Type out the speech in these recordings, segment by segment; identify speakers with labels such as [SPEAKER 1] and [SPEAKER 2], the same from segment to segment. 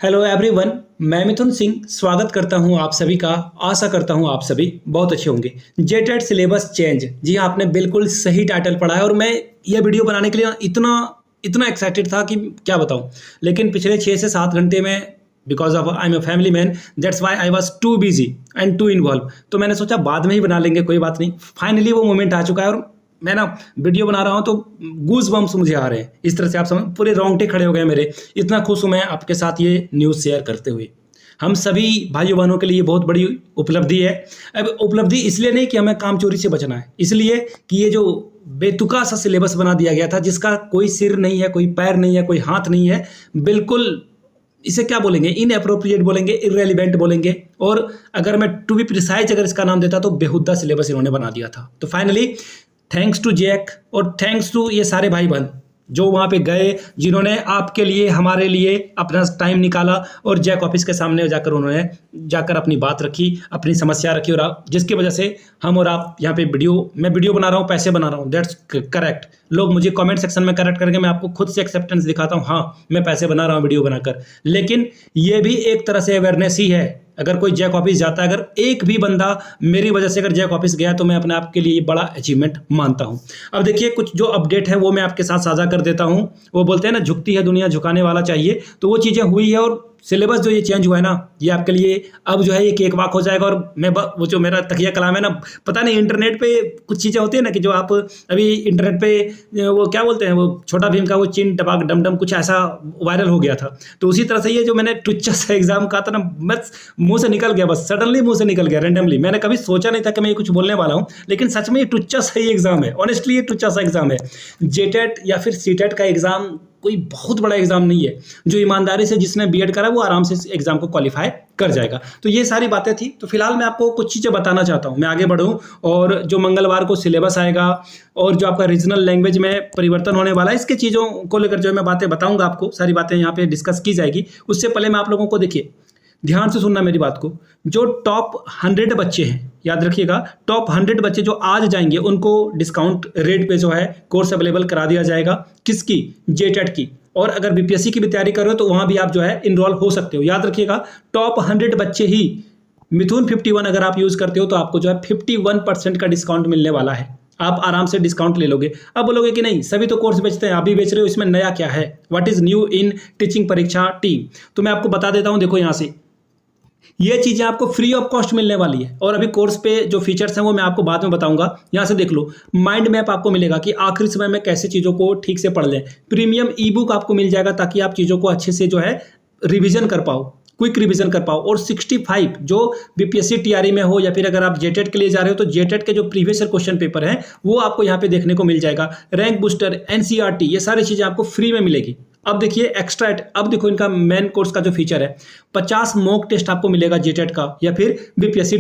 [SPEAKER 1] Hello everyone, मैं मिथुन सिंह स्वागत करता हूं आप सभी का। आशा करता हूं आप सभी बहुत अच्छे होंगे। जेटेट सिलेबस चेंज, जी हाँ, आपने बिल्कुल सही टाइटल पढ़ा है। और मैं ये वीडियो बनाने के लिए इतना इतना एक्साइटेड था कि क्या बताऊं। लेकिन पिछले 6 से 7 घंटे में, because of I am a family man, that's why I was too busy and too involve. तो मैंने सोचा बाद में ही बना लेंगे, कोई बात नहीं। फाइनली वो मोमेंट आ चुका है और मैं ना वीडियो बना रहा हूँ तो गूज बम्स मुझे आ रहे हैं। इस तरह से आप समझ, पूरे रोंगटे खड़े हो गए मेरे। इतना खुश हूँ मैं आपके साथ ये न्यूज़ शेयर करते हुए। हम सभी भाइयों बहनों के लिए ये बहुत बड़ी उपलब्धि है। अब उपलब्धि इसलिए नहीं कि हमें काम चोरी से बचना है, इसलिए कि ये जो बेतुका सा सिलेबस बना दिया गया था, जिसका कोई सिर नहीं है, कोई पैर नहीं है, कोई हाथ नहीं है, बिल्कुल इसे क्या बोलेंगे, इनएप्रोप्रिएट बोलेंगे, इररेलिवेंट बोलेंगे। और अगर मैं टू बी प्रिसाइज अगर इसका नाम देता तो बेहुदा सिलेबस इन्होंने बना दिया था। तो फाइनली थैंक्स टू जैक और थैंक्स टू ये सारे भाई बहन जो वहाँ पे गए, जिन्होंने आपके लिए, हमारे लिए अपना टाइम निकाला और जैक ऑफिस के सामने जाकर उन्होंने जाकर अपनी बात रखी, अपनी समस्या रखी। और जिसकी वजह से हम और आप यहाँ पे मैं वीडियो बना रहा हूँ, पैसे बना रहा हूँ। That's correct. लोग मुझे कमेंट सेक्शन में करेक्ट करके मैं आपको खुद से एक्सेप्टेंस दिखाता हूँ, हाँ मैं पैसे बना रहा हूँ वीडियो बनाकर। लेकिन ये भी एक तरह से अवेयरनेस ही है। अगर कोई जैक ऑफिस जाता है, अगर एक भी बंदा मेरी वजह से अगर जैक ऑफिस गया, तो मैं अपने आप के लिए बड़ा अचीवमेंट मानता हूं। अब देखिए, कुछ जो अपडेट है वो मैं आपके साथ साझा कर देता हूं। वो बोलते हैं ना, झुकती है दुनिया झुकाने वाला चाहिए। तो वो चीज़ें हुई है और सिलेबस जो ये चेंज हुआ है ना, ये आपके लिए अब जो है ये केक वाक हो जाएगा। और मैं वो जो मेरा तकिया कलाम है ना, पता नहीं इंटरनेट पे कुछ चीज़ें होती है ना कि जो आप अभी इंटरनेट पे वो क्या बोलते हैं, वो छोटा भीम का वो चिन टपाक डमडम कुछ ऐसा वायरल हो गया था। तो उसी तरह से ये जो मैंने टुच्चा सा एग्जाम कहा था ना, बस मुंह से निकल गया, बस सडनली मुंह से निकल गया रैंडमली। मैंने कभी सोचा नहीं था कि मैं ये कुछ बोलने वाला हूँ, लेकिन सच में ये टुच्चा सा ही एग्जाम है। ऑनेस्टली ये टुच्चा सा एग्जाम है। जेटेट या फिर सीटेट का एग्जाम कोई बहुत बड़ा एग्जाम नहीं है। जो ईमानदारी से जिसने बीएड करा वो आराम से एग्जाम को क्वालिफाई कर जाएगा। तो ये सारी बातें थी। तो फिलहाल मैं आपको कुछ चीज़ें बताना चाहता हूँ, मैं आगे बढ़ूँ। और जो मंगलवार को सिलेबस आएगा और जो आपका रीजनल लैंग्वेज में परिवर्तन होने वाला है, इसके चीज़ों को लेकर जो मैं बातें बताऊँगा आपको, सारी बातें यहाँ पे डिस्कस की जाएगी। उससे पहले मैं आप लोगों को, देखिए ध्यान से सुनना मेरी बात को, जो टॉप 100 बच्चे हैं, याद रखिएगा, टॉप 100 बच्चे जो आज जाएंगे उनको डिस्काउंट रेट पे जो है कोर्स अवेलेबल करा दिया जाएगा। किसकी? जेटेट की। और अगर बीपीएससी की भी तैयारी कर रहे हो तो वहाँ भी आप जो है इनरोल हो सकते हो। याद रखिएगा, टॉप 100 बच्चे ही मिथुन 51 अगर आप यूज़ करते हो तो आपको जो है 51% का डिस्काउंट मिलने वाला है। आप आराम से डिस्काउंट ले लोगे। अब बोलोगे कि नहीं, सभी तो कोर्स बेचते हैं, आप भी बेच रहे हो, इसमें नया क्या है? What is new in teaching परीक्षा टीम? तो मैं आपको बता देता हूँ। देखो, यहाँ से ये चीज़ें आपको फ्री ऑफ कॉस्ट मिलने वाली है। और अभी कोर्स पे जो फीचर्स हैं वो मैं आपको बाद में बताऊंगा। यहाँ से देख लो, माइंड मैप आपको मिलेगा कि आखिरी समय में कैसे चीज़ों को ठीक से पढ़ लें। प्रीमियम ई बुक आपको मिल जाएगा ताकि आप चीज़ों को अच्छे से जो है रिविजन कर पाओ, क्विक रिवीजन कर पाओ। और 65 जो बीपीएससी टीआरई में हो, या फिर अगर आप जेटेट के लिए जा रहे हो तो जेटेट के जो प्रीवियस ईयर क्वेश्चन पेपर हैं वो आपको यहाँ पे देखने को मिल जाएगा। रैंक बूस्टर, एनसीईआरटी, ये सारी चीज़ें आपको फ्री में मिलेगी। अब देखिए एक्स्ट्रा, अब देखो इनका मेन कोर्स का जो फीचर है, 50 मॉक टेस्ट आपको मिलेगा जेटेट का, या फिर बीपीएससी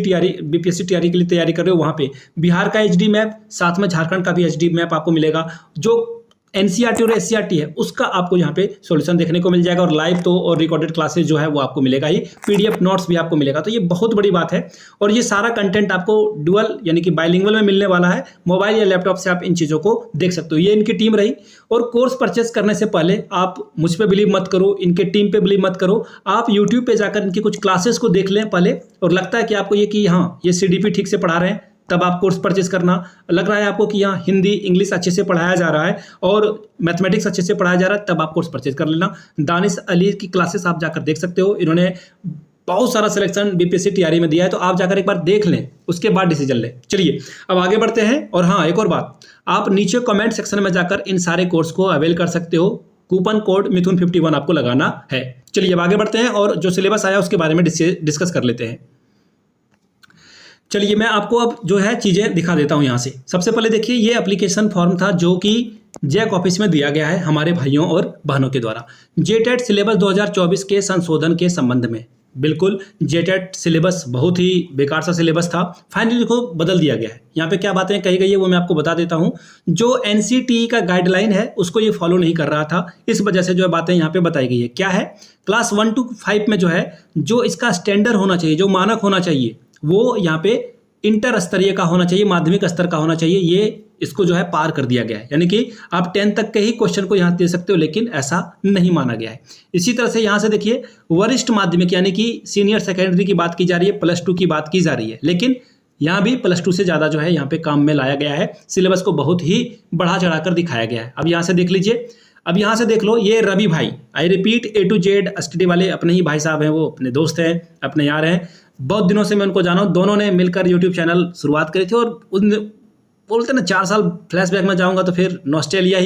[SPEAKER 1] टीआरई के लिए तैयारी कर रहे हो वहाँ पे बिहार का एचडी मैप, साथ में झारखंड का भी एचडी मैप आपको मिलेगा। जो एनसीईआरटी और एससीईआरटी है उसका आपको यहाँ पे सॉल्यूशन देखने को मिल जाएगा। और लाइव तो और रिकॉर्डेड क्लासेस जो है वो आपको मिलेगा ही, पीडीएफ नोट्स भी आपको मिलेगा। तो ये बहुत बड़ी बात है। और ये सारा कंटेंट आपको डुअल यानी कि बाइलिंगुअल में मिलने वाला है। मोबाइल या लैपटॉप से आप इन चीज़ों को देख सकते हो। ये इनकी टीम रही। और कोर्स परचेस करने से पहले आप मुझ पर बिलीव मत करो, इनके टीम पे बिलीव मत करो। आप यूट्यूब पे जाकर इनकी कुछ क्लासेस को देख लें पहले, और लगता है कि आपको ये कि हाँ ये सीडीपी ठीक से पढ़ा रहे हैं, तब आप कोर्स परचेस करना। लग रहा है आपको कि यहाँ हिंदी इंग्लिश अच्छे से पढ़ाया जा रहा है और मैथमेटिक्स अच्छे से पढ़ाया जा रहा है, तब आप कोर्स परचेस कर लेना। दानिश अली की क्लासेस आप जाकर देख सकते हो। इन्होंने बहुत सारा सिलेक्शन बीपीएससी टीआरई में दिया है, तो आप जाकर एक बार देख लें, उसके बाद डिसीजन लें। चलिए अब आगे बढ़ते हैं। और हाँ, एक और बात, आप नीचे कमेंट सेक्शन में जाकर इन सारे कोर्स को अवेल कर सकते हो। कूपन कोड मिथुन 51 आपको लगाना है। चलिए अब आगे बढ़ते हैं और जो सिलेबस आया उसके बारे में डिस्कस कर लेते हैं। चलिए मैं आपको अब जो है चीज़ें दिखा देता हूँ यहाँ से। सबसे पहले देखिए, ये एप्लीकेशन फॉर्म था जो कि जैक ऑफिस में दिया गया है हमारे भाइयों और बहनों के द्वारा, जेटेट सिलेबस 2024 के संशोधन के संबंध में। बिल्कुल, जेटेट सिलेबस बहुत ही बेकार सा सिलेबस था, फाइनली देखो बदल दिया गया है। यहाँ पे क्या बातें कही गई है वो मैं आपको बता देता हूँ। जो एनसीटीई का गाइडलाइन है उसको ये फॉलो नहीं कर रहा था, इस वजह से जो है बातें यहाँ पे बताई गई है। क्या है? क्लास 1 to 5 में जो है, जो इसका स्टैंडर्ड होना चाहिए, जो मानक होना चाहिए, वो यहाँ पे इंटर स्तरीय का होना चाहिए, माध्यमिक स्तर का होना चाहिए, ये इसको जो है पार कर दिया गया है। यानी कि आप 10 तक के ही क्वेश्चन को यहाँ दे सकते हो, लेकिन ऐसा नहीं माना गया है। इसी तरह से यहाँ से देखिए वरिष्ठ माध्यमिक यानी कि सीनियर सेकेंडरी की बात की जा रही है, +2 की बात की जा रही है, लेकिन यहाँ भी +2 से ज़्यादा जो है यहाँ पे काम में लाया गया है। सिलेबस को बहुत ही बढ़ा चढ़ाकर दिखाया गया है। अब यहाँ से देख लीजिए, अब यहाँ से देख लो, ये रवि भाई, I repeat A to Z study वाले अपने ही भाई साहब हैं, वो अपने दोस्त हैं, अपने यार हैं, बहुत दिनों से मैं उनको जाना हूँ। दोनों ने मिलकर यूट्यूब चैनल शुरुआत करी थी और उन बोलते ना 4 साल फ्लैशबैक में जाऊंगा तो फिर नॉस्टैल्जिया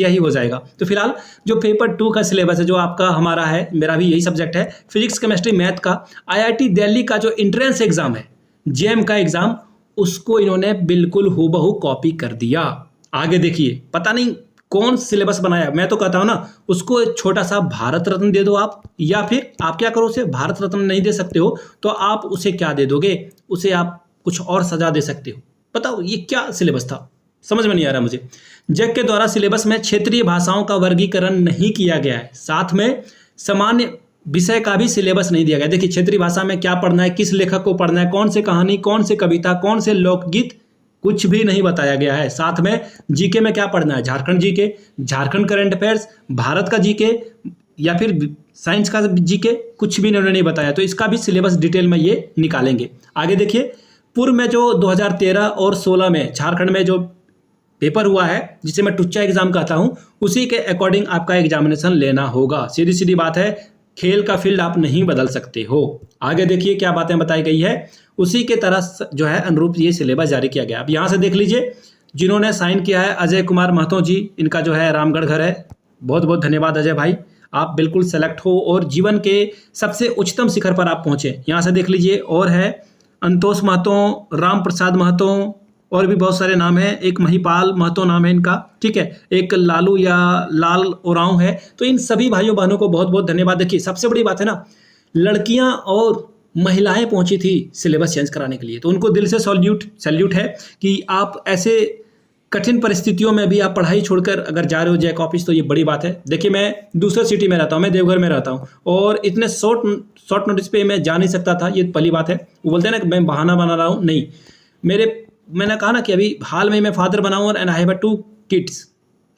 [SPEAKER 1] ही हो जाएगा। तो फिलहाल जो पेपर 2 का सिलेबस है, जो आपका हमारा है, मेरा भी यही सब्जेक्ट है, फिजिक्स केमिस्ट्री मैथ का, IIT दिल्ली का जो एंट्रेंस एग्जाम है, JEM का एग्जाम, उसको इन्होंने बिल्कुल हूबहू कॉपी कर दिया। आगे देखिए, पता नहीं कौन सिलेबस बनाया। मैं तो कहता हूं ना, उसको एक छोटा सा भारत रत्न दे दो आप, या फिर आप क्या करो, उसे भारत रत्न नहीं दे सकते हो तो आप उसे क्या दे दोगे, उसे आप कुछ और सजा दे सकते हो। बताओ ये क्या सिलेबस था, समझ में नहीं आ रहा मुझे। JEC के द्वारा सिलेबस में क्षेत्रीय भाषाओं का वर्गीकरण नहीं किया गया है, साथ में सामान्य विषय का भी सिलेबस नहीं दिया गया। देखिए क्षेत्रीय भाषा में क्या पढ़ना है, किस लेखक को पढ़ना है, कौन से कहानी, कौन से कविता, कौन से लोकगीत, कुछ भी नहीं बताया गया है। साथ में जीके में क्या पढ़ना है, Jharkhand GK, Jharkhand current affairs, Bharat का जीके या फिर साइंस का जीके, कुछ भी इन्होंने नहीं बताया। तो इसका भी सिलेबस डिटेल में ये निकालेंगे। आगे देखिए, पूर्व में जो 2013 और 16 में झारखंड में जो पेपर हुआ है, जिसे मैं टुच्चा एग्जाम कहता हूं, उसी के अकॉर्डिंग आपका एग्जामिनेशन लेना होगा। सीधी सीधी बात है, खेल का फील्ड आप नहीं बदल सकते हो। आगे देखिए क्या बातें बताई गई है, उसी के तरह जो है अनुरूप ये सिलेबस जारी किया गया। अब यहाँ से देख लीजिए, जिन्होंने साइन किया है अजय कुमार महतो जी, इनका जो है रामगढ़ घर है। बहुत बहुत धन्यवाद अजय भाई, आप बिल्कुल सेलेक्ट हो और जीवन के सबसे उच्चतम शिखर पर आप पहुँचे। यहाँ से देख लीजिए, और है अंतोष महतो, राम प्रसाद महतो, और भी बहुत सारे नाम हैं, एक महिपाल महतो नाम है इनका, ठीक है, एक लालू या लाल ओरांव है। तो इन सभी भाइयों बहनों को बहुत बहुत धन्यवाद। देखिए सबसे बड़ी बात है ना, लड़कियां और महिलाएं पहुंची थी सिलेबस चेंज कराने के लिए, तो उनको दिल से सैल्यूट है कि आप ऐसे कठिन परिस्थितियों में भी आप पढ़ाई छोड़कर अगर जा रहे हो JEC ऑफिस, तो ये बड़ी बात है। देखिए मैं दूसरे सिटी में रहता हूँ, मैं देवघर में रहता हूँ, और इतने शॉर्ट नोटिस पे मैं जा नहीं सकता था, ये पहली बात है। वो बोलते हैं ना कि मैं बहाना बना रहा हूँ, नहीं, मैंने कहा ना कि अभी हाल में मैं फादर बना हूँ और एंड आई हैव 2 किड्स,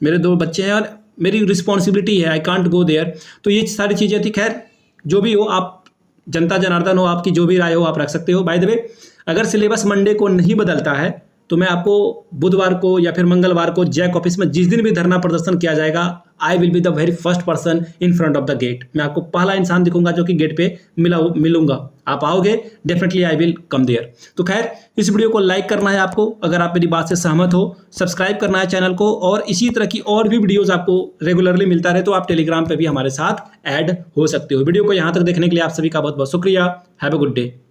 [SPEAKER 1] मेरे 2 बच्चे हैं और मेरी रिस्पॉन्सिबिलिटी है, आई कांट गो देयर। तो ये सारी चीज़ें थी। खैर जो भी हो, आप जनता जनार्दन हो, आपकी जो भी राय हो आप रख सकते हो। बाय द वे, अगर सिलेबस मंडे को नहीं बदलता है तो मैं आपको बुधवार को या फिर मंगलवार को JEC ऑफिस में जिस दिन भी धरना प्रदर्शन किया जाएगा, I will be the very first person in front of the gate. मैं आपको पहला इंसान दिखूंगा जो कि गेट पे मिलूंगा। आप आओगे, definitely I will come there. तो खैर, इस वीडियो को लाइक करना है आपको, अगर आप मेरी बात से सहमत हो, सब्सक्राइब करना है चैनल को, और इसी तरह की और भी वीडियोज़ आपको रेगुलरली मिलता रहे तो आप टेलीग्राम पर भी हमारे साथ ऐड हो सकते हो। वीडियो को यहाँ तक देखने के लिए आप सभी का बहुत बहुत शुक्रिया। Have a good day.